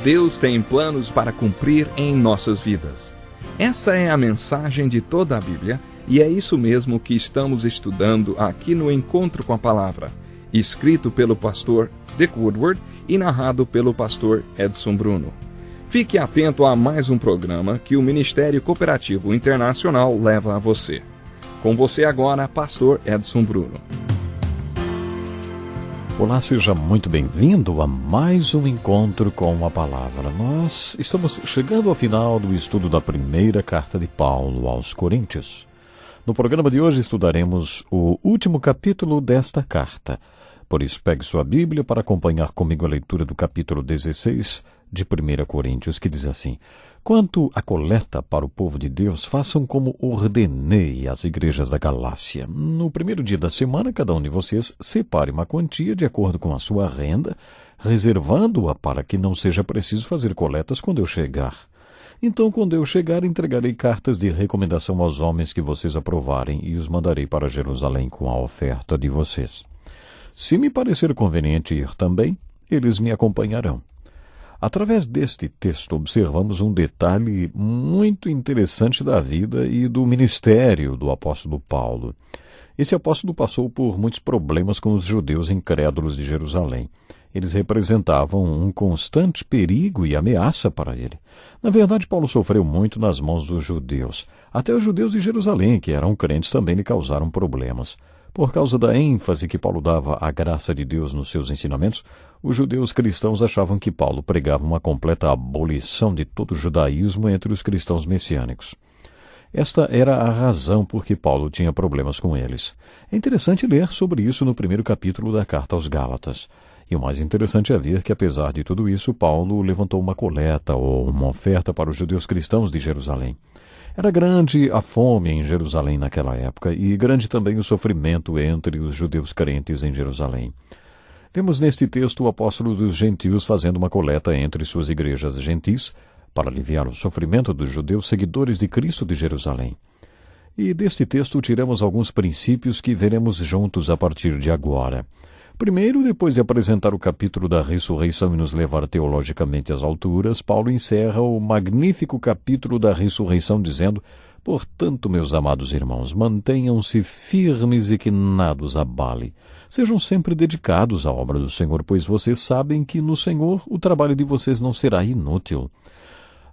Deus tem planos para cumprir em nossas vidas. Essa é a mensagem de toda a Bíblia e é isso mesmo que estamos estudando aqui no Encontro com a Palavra, escrito pelo pastor Dick Woodward e narrado pelo pastor Edson Bruno. Fique atento a mais um programa que o Ministério Cooperativo Internacional leva a você. Com você agora, pastor Edson Bruno. Olá, seja muito bem-vindo a mais um Encontro com a Palavra. Nós estamos chegando ao final do estudo da primeira carta de Paulo aos Coríntios. No programa de hoje estudaremos o último capítulo desta carta. Por isso, pegue sua Bíblia para acompanhar comigo a leitura do capítulo 16 de 1 Coríntios, que diz assim: Quanto à coleta para o povo de Deus, façam como ordenei às igrejas da Galácia. No primeiro dia da semana, cada um de vocês separe uma quantia de acordo com a sua renda, reservando-a para que não seja preciso fazer coletas quando eu chegar. Então, quando eu chegar, entregarei cartas de recomendação aos homens que vocês aprovarem e os mandarei para Jerusalém com a oferta de vocês. Se me parecer conveniente ir também, eles me acompanharão. Através deste texto, observamos um detalhe muito interessante da vida e do ministério do apóstolo Paulo. Esse apóstolo passou por muitos problemas com os judeus incrédulos de Jerusalém. Eles representavam um constante perigo e ameaça para ele. Na verdade, Paulo sofreu muito nas mãos dos judeus. Até os judeus de Jerusalém, que eram crentes, também lhe causaram problemas. Por causa da ênfase que Paulo dava à graça de Deus nos seus ensinamentos, os judeus cristãos achavam que Paulo pregava uma completa abolição de todo o judaísmo entre os cristãos messiânicos. Esta era a razão por que Paulo tinha problemas com eles. É interessante ler sobre isso no primeiro capítulo da carta aos Gálatas. E o mais interessante é ver que, apesar de tudo isso, Paulo levantou uma coleta ou uma oferta para os judeus cristãos de Jerusalém. Era grande a fome em Jerusalém naquela época e grande também o sofrimento entre os judeus crentes em Jerusalém. Vemos neste texto o apóstolo dos gentios fazendo uma coleta entre suas igrejas gentis para aliviar o sofrimento dos judeus seguidores de Cristo de Jerusalém. E deste texto tiramos alguns princípios que veremos juntos a partir de agora. Primeiro, depois de apresentar o capítulo da ressurreição e nos levar teologicamente às alturas, Paulo encerra o magnífico capítulo da ressurreição dizendo: Portanto, meus amados irmãos, mantenham-se firmes e que nada os abale. Sejam sempre dedicados à obra do Senhor, pois vocês sabem que no Senhor o trabalho de vocês não será inútil.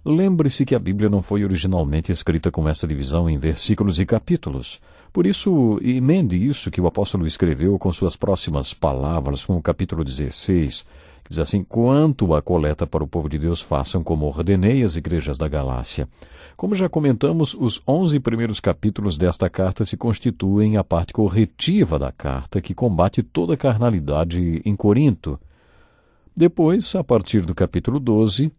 Lembre-se que a Bíblia não foi originalmente escrita com essa divisão em versículos e capítulos. Por isso, emende isso que o apóstolo escreveu com suas próximas palavras, com o capítulo 16, que diz assim: Quanto à coleta para o povo de Deus, façam como ordenei às igrejas da Galácia. Como já comentamos, os 11 primeiros capítulos desta carta se constituem a parte corretiva da carta, que combate toda a carnalidade em Corinto. Depois, a partir do capítulo 12,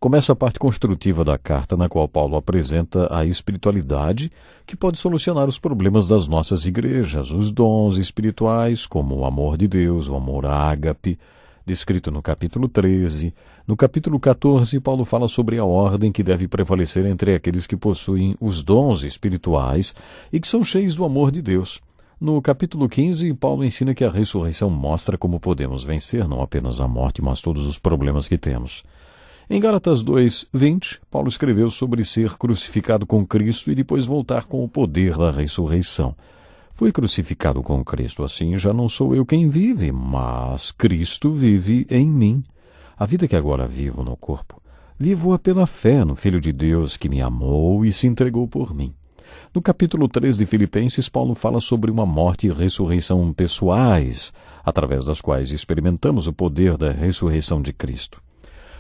começa a parte construtiva da carta, na qual Paulo apresenta a espiritualidade que pode solucionar os problemas das nossas igrejas, os dons espirituais, como o amor de Deus, o amor ágape, descrito no capítulo 13. No capítulo 14, Paulo fala sobre a ordem que deve prevalecer entre aqueles que possuem os dons espirituais e que são cheios do amor de Deus. No capítulo 15, Paulo ensina que a ressurreição mostra como podemos vencer não apenas a morte, mas todos os problemas que temos. Em Gálatas 2:20, Paulo escreveu sobre ser crucificado com Cristo e depois voltar com o poder da ressurreição. Fui crucificado com Cristo, assim já não sou eu quem vive, mas Cristo vive em mim. A vida que agora vivo no corpo, vivo-a pela fé no Filho de Deus que me amou e se entregou por mim. No capítulo 3 de Filipenses, Paulo fala sobre uma morte e ressurreição pessoais, através das quais experimentamos o poder da ressurreição de Cristo.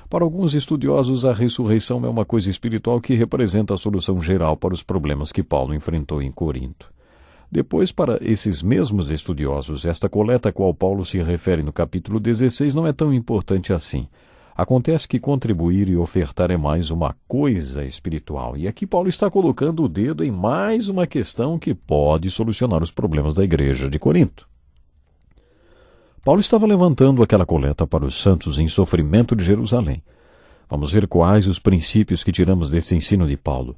Para alguns estudiosos, a ressurreição é uma coisa espiritual que representa a solução geral para os problemas que Paulo enfrentou em Corinto. Depois, para esses mesmos estudiosos, esta coleta a qual Paulo se refere no capítulo 16 não é tão importante assim. Acontece que contribuir e ofertar é mais uma coisa espiritual. E aqui Paulo está colocando o dedo em mais uma questão que pode solucionar os problemas da igreja de Corinto. Paulo estava levantando aquela coleta para os santos em sofrimento de Jerusalém. Vamos ver quais os princípios que tiramos desse ensino de Paulo.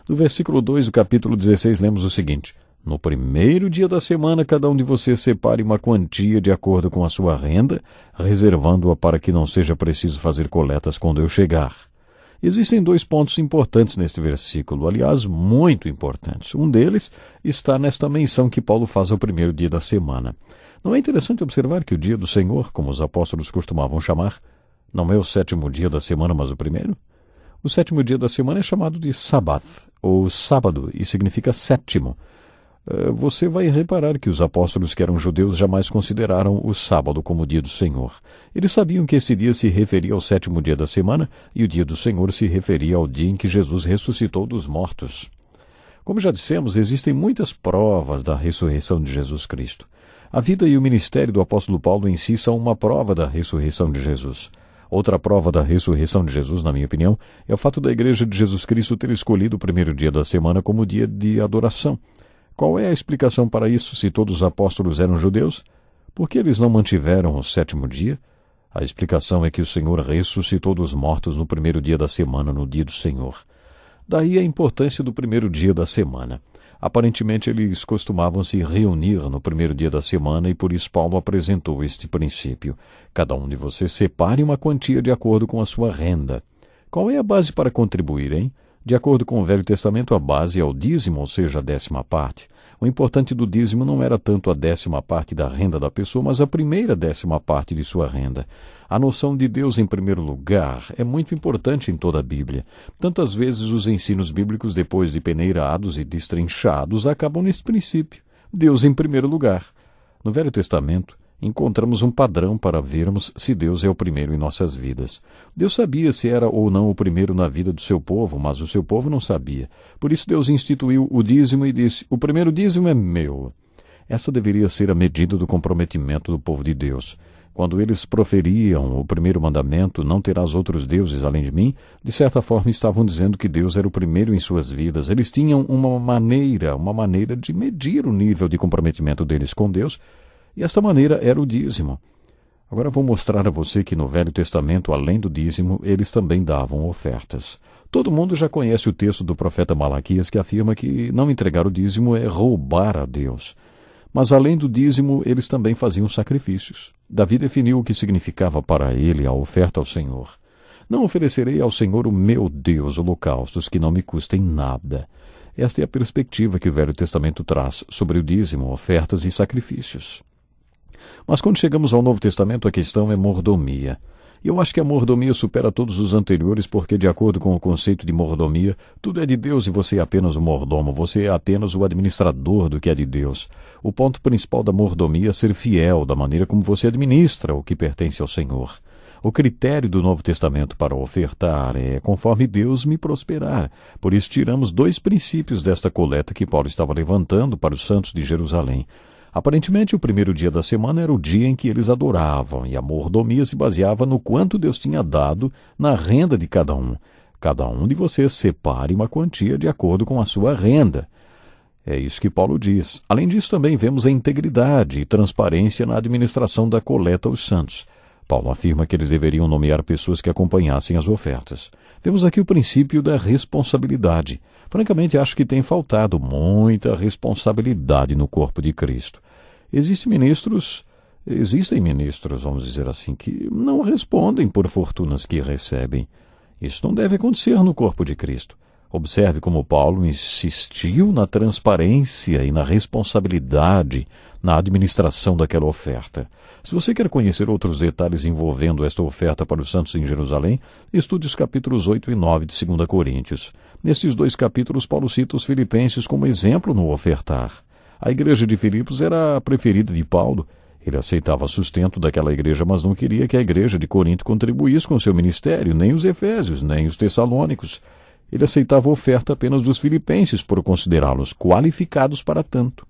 No versículo 2 do capítulo 16, lemos o seguinte: No primeiro dia da semana, cada um de vocês separe uma quantia de acordo com a sua renda, reservando-a para que não seja preciso fazer coletas quando eu chegar. Existem 2 pontos importantes neste versículo, aliás, muito importantes. Um deles está nesta menção que Paulo faz ao primeiro dia da semana. Não é interessante observar que o dia do Senhor, como os apóstolos costumavam chamar, não é o 7º dia da semana, mas o primeiro? O 7º dia da semana é chamado de Sabbath, ou sábado, e significa sétimo. Você vai reparar que os apóstolos que eram judeus jamais consideraram o sábado como o dia do Senhor. Eles sabiam que esse dia se referia ao 7º dia da semana e o dia do Senhor se referia ao dia em que Jesus ressuscitou dos mortos. Como já dissemos, existem muitas provas da ressurreição de Jesus Cristo. A vida e o ministério do apóstolo Paulo em si são uma prova da ressurreição de Jesus. Outra prova da ressurreição de Jesus, na minha opinião, é o fato da Igreja de Jesus Cristo ter escolhido o primeiro dia da semana como dia de adoração. Qual é a explicação para isso, se todos os apóstolos eram judeus? Por que eles não mantiveram o 7º dia? A explicação é que o Senhor ressuscitou dos mortos no primeiro dia da semana, no dia do Senhor. Daí a importância do primeiro dia da semana. Aparentemente, eles costumavam se reunir no primeiro dia da semana e por isso Paulo apresentou este princípio. Cada um de vocês separe uma quantia de acordo com a sua renda. Qual é a base para contribuir, hein? De acordo com o Velho Testamento, a base é o dízimo, ou seja, a 10ª parte. O importante do dízimo não era tanto a 10ª parte da renda da pessoa, mas a primeira 10ª parte de sua renda. A noção de Deus em primeiro lugar é muito importante em toda a Bíblia. Tantas vezes os ensinos bíblicos, depois de peneirados e destrinchados, acabam nesse princípio. Deus em primeiro lugar. No Velho Testamento, encontramos um padrão para vermos se Deus é o primeiro em nossas vidas. Deus sabia se era ou não o primeiro na vida do seu povo, mas o seu povo não sabia. Por isso Deus instituiu o dízimo e disse: o primeiro dízimo é meu. Essa deveria ser a medida do comprometimento do povo de Deus. Quando eles proferiam o primeiro mandamento, não terás outros deuses além de mim, de certa forma estavam dizendo que Deus era o primeiro em suas vidas. Eles tinham uma maneira de medir o nível de comprometimento deles com Deus, e esta maneira era o dízimo. Agora vou mostrar a você que no Velho Testamento, além do dízimo, eles também davam ofertas. Todo mundo já conhece o texto do profeta Malaquias que afirma que não entregar o dízimo é roubar a Deus. Mas além do dízimo, eles também faziam sacrifícios. Davi definiu o que significava para ele a oferta ao Senhor. Não oferecerei ao Senhor o meu Deus holocaustos que não me custem nada. Esta é a perspectiva que o Velho Testamento traz sobre o dízimo, ofertas e sacrifícios. Mas quando chegamos ao Novo Testamento, a questão é mordomia. E eu acho que a mordomia supera todos os anteriores porque, de acordo com o conceito de mordomia, tudo é de Deus e você é apenas o mordomo, você é apenas o administrador do que é de Deus. O ponto principal da mordomia é ser fiel da maneira como você administra o que pertence ao Senhor. O critério do Novo Testamento para ofertar é conforme Deus me prosperar. Por isso tiramos 2 princípios desta coleta que Paulo estava levantando para os santos de Jerusalém. Aparentemente, o primeiro dia da semana era o dia em que eles adoravam, e a mordomia se baseava no quanto Deus tinha dado na renda de cada um. Cada um de vocês separe uma quantia de acordo com a sua renda. É isso que Paulo diz. Além disso, também vemos a integridade e transparência na administração da coleta aos santos. Paulo afirma que eles deveriam nomear pessoas que acompanhassem as ofertas. Vemos aqui o princípio da responsabilidade. Francamente, acho que tem faltado muita responsabilidade no corpo de Cristo. Existem ministros, vamos dizer assim, que não respondem por fortunas que recebem. Isso não deve acontecer no corpo de Cristo. Observe como Paulo insistiu na transparência e na responsabilidade na administração daquela oferta. Se você quer conhecer outros detalhes envolvendo esta oferta para os santos em Jerusalém, estude os capítulos 8 e 9 de 2 Coríntios. Nestes 2 capítulos, Paulo cita os filipenses como exemplo no ofertar. A igreja de Filipos era a preferida de Paulo. Ele aceitava sustento daquela igreja, mas não queria que a igreja de Corinto contribuísse com seu ministério, nem os efésios, nem os tessalônicos. Ele aceitava a oferta apenas dos filipenses por considerá-los qualificados para tanto.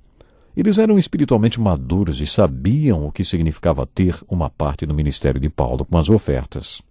Eles eram espiritualmente maduros e sabiam o que significava ter uma parte no ministério de Paulo com as ofertas.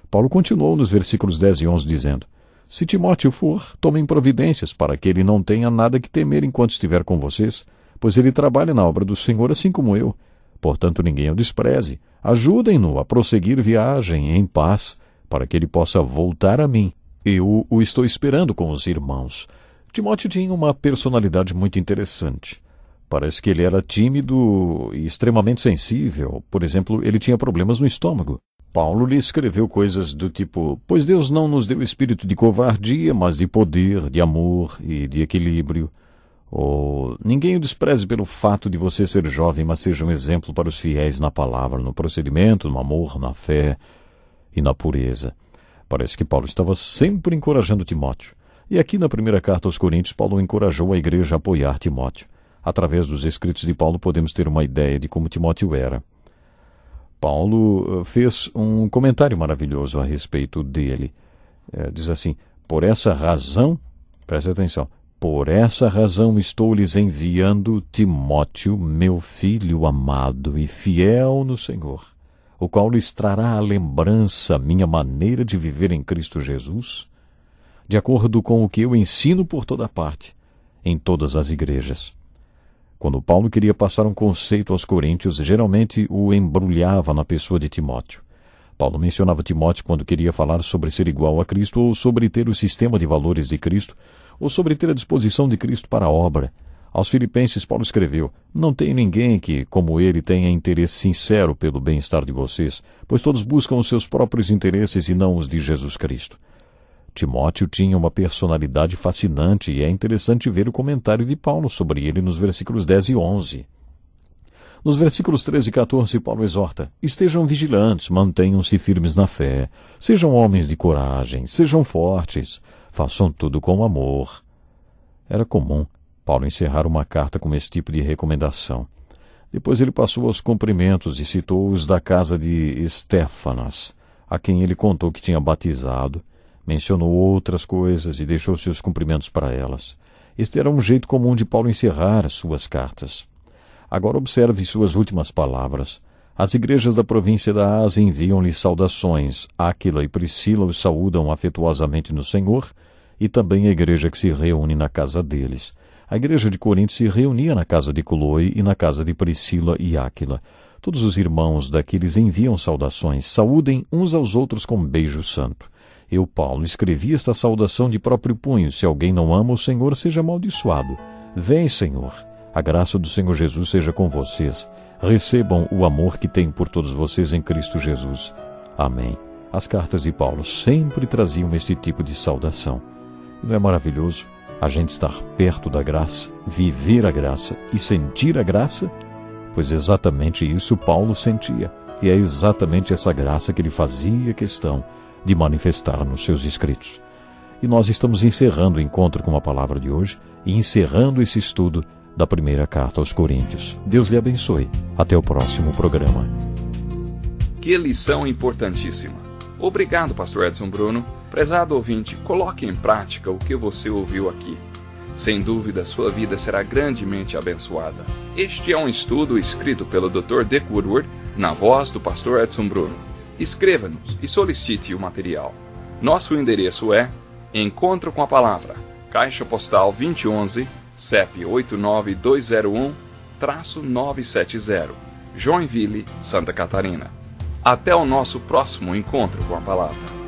Paulo continuou nos versículos 10 e 11 dizendo: Se Timóteo for, tomem providências para que ele não tenha nada que temer enquanto estiver com vocês, pois ele trabalha na obra do Senhor assim como eu. Portanto, ninguém o despreze. Ajudem-no a prosseguir viagem em paz, para que ele possa voltar a mim. Eu o estou esperando com os irmãos. Timóteo tinha uma personalidade muito interessante. Parece que ele era tímido e extremamente sensível. Por exemplo, ele tinha problemas no estômago. Paulo lhe escreveu coisas do tipo: pois Deus não nos deu espírito de covardia, mas de poder, de amor e de equilíbrio. Ou ninguém o despreze pelo fato de você ser jovem, mas seja um exemplo para os fiéis na palavra, no procedimento, no amor, na fé e na pureza. Parece que Paulo estava sempre encorajando Timóteo. E aqui na primeira carta aos Coríntios, Paulo encorajou a igreja a apoiar Timóteo. Através dos escritos de Paulo, podemos ter uma ideia de como Timóteo era. Paulo fez um comentário maravilhoso a respeito dele. Diz assim: por essa razão, preste atenção, por essa razão estou lhes enviando Timóteo, meu filho amado e fiel no Senhor, o qual lhes trará à lembrança minha maneira de viver em Cristo Jesus, de acordo com o que eu ensino por toda parte, em todas as igrejas. Quando Paulo queria passar um conceito aos coríntios, geralmente o embrulhava na pessoa de Timóteo. Paulo mencionava Timóteo quando queria falar sobre ser igual a Cristo, ou sobre ter o sistema de valores de Cristo, ou sobre ter a disposição de Cristo para a obra. Aos Filipenses, Paulo escreveu: não tem ninguém que, como ele, tenha interesse sincero pelo bem-estar de vocês, pois todos buscam os seus próprios interesses e não os de Jesus Cristo. Timóteo tinha uma personalidade fascinante e é interessante ver o comentário de Paulo sobre ele nos versículos 10 e 11. Nos versículos 13 e 14, Paulo exorta: estejam vigilantes, mantenham-se firmes na fé, sejam homens de coragem, sejam fortes, façam tudo com amor. Era comum Paulo encerrar uma carta com esse tipo de recomendação. Depois ele passou aos cumprimentos e citou os da casa de Estéfanas, a quem ele contou que tinha batizado, mencionou outras coisas e deixou seus cumprimentos para elas. Este era um jeito comum de Paulo encerrar suas cartas. Agora observe suas últimas palavras. As igrejas da província da Ásia enviam-lhe saudações. Áquila e Priscila os saúdam afetuosamente no Senhor, e também a igreja que se reúne na casa deles. A igreja de Corinto se reunia na casa de Cloe e na casa de Priscila e Áquila. Todos os irmãos daqui lhes enviam saudações. Saúdem uns aos outros com um beijo santo. Eu, Paulo, escrevi esta saudação de próprio punho. Se alguém não ama o Senhor, seja amaldiçoado. Vem, Senhor. A graça do Senhor Jesus seja com vocês. Recebam o amor que tenho por todos vocês em Cristo Jesus. Amém. As cartas de Paulo sempre traziam este tipo de saudação. E não é maravilhoso a gente estar perto da graça, viver a graça e sentir a graça? Pois exatamente isso Paulo sentia. E é exatamente essa graça que ele fazia questão de manifestar nos seus escritos. E nós estamos encerrando o encontro com a palavra de hoje e encerrando esse estudo da primeira carta aos Coríntios. Deus lhe abençoe. Até o próximo programa. Que lição importantíssima. Obrigado, pastor Edson Bruno. Prezado ouvinte, coloque em prática o que você ouviu aqui. Sem dúvida, sua vida será grandemente abençoada. Este é um estudo escrito pelo Dr. Dick Woodward, na voz do pastor Edson Bruno. Escreva-nos e solicite o material. Nosso endereço é Encontro com a Palavra, Caixa Postal 2011, CEP 89201-970, Joinville, Santa Catarina. Até o nosso próximo encontro com a Palavra.